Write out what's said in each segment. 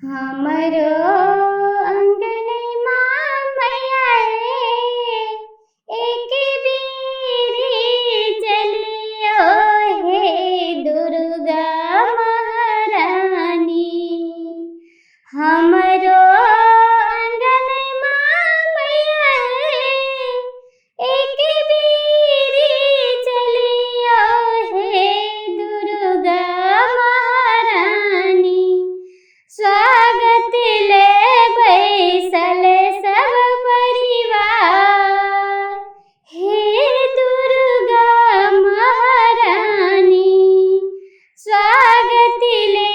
हमरो अंगनमा मैया हे, एक बीरी चलियो हे दुर्गा महारानी। हमरो अंगनमा मैया हे, एक बीरी चलियो हे दुर्गा महारानी। स्वागत ले बैसल सब परिवार, हे दुर्गा महारानी। स्वागत ले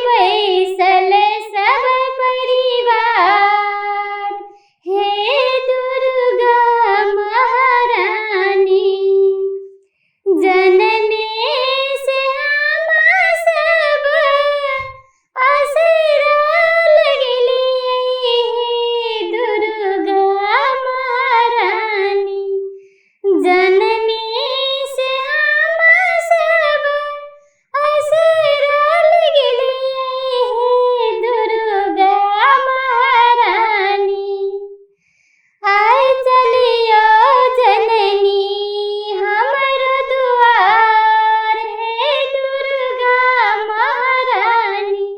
बैसल सब परिवार, हे दुर्गा महारानी। जननी से हम सब आसरा लगलिए हे दुर्गा महारानी। जननी से हम सब आसरा लगलिए हे दुर्गा महारानी। आय चलियो जननी हमर दुआर, हे दुर्गा महारानी।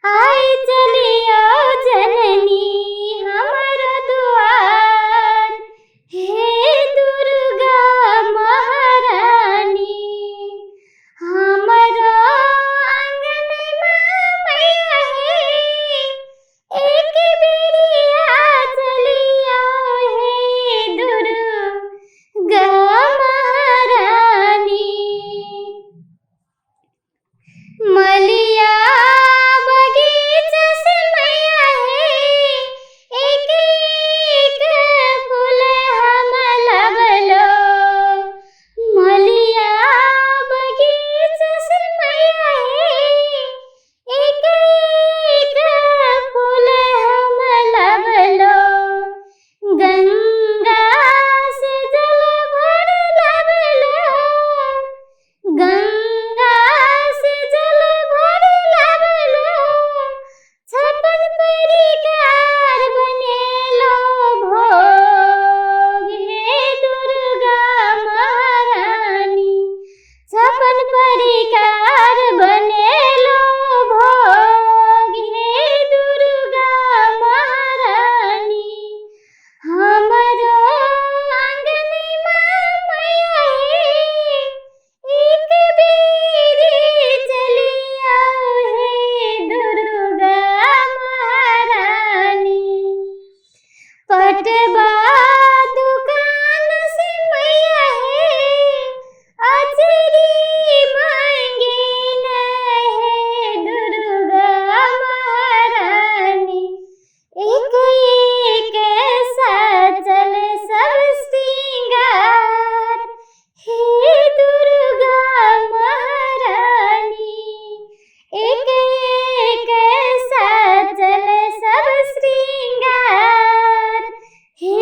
आय चलियो जननी हमर दुआर, हे दुर्गा महारानी। हमरो अंगनमा मैया हे, एक बेरिया चलियो हे दुर्गा महारानी। मलिया बगीचा से मैया हे, एक एक फूल हम लबलो। मलिया बगीचा से मैया हे, एक एक फूल हम लबलो। गंगा से जल भर लबलो, गंगा से जल भर लबलो। छप्पन परिकार बनेलो भोग, हे दुर्गा महारानी। छप्पन परिकार बनेलो भोग, हे दुर्गा महारानी। हमरो अंगनमा मैया हे, एक बेरी चलियो हे दुर्गा महारानी। पटवा दुकान से मैया हे, अचरी मांगे न हे दुर्गा महारानी। एक एक साचल सब श्रृंगार, हे दुर्गा महारानी। एक एक साचल सब श्रृंगार, हे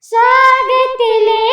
स्वागत ले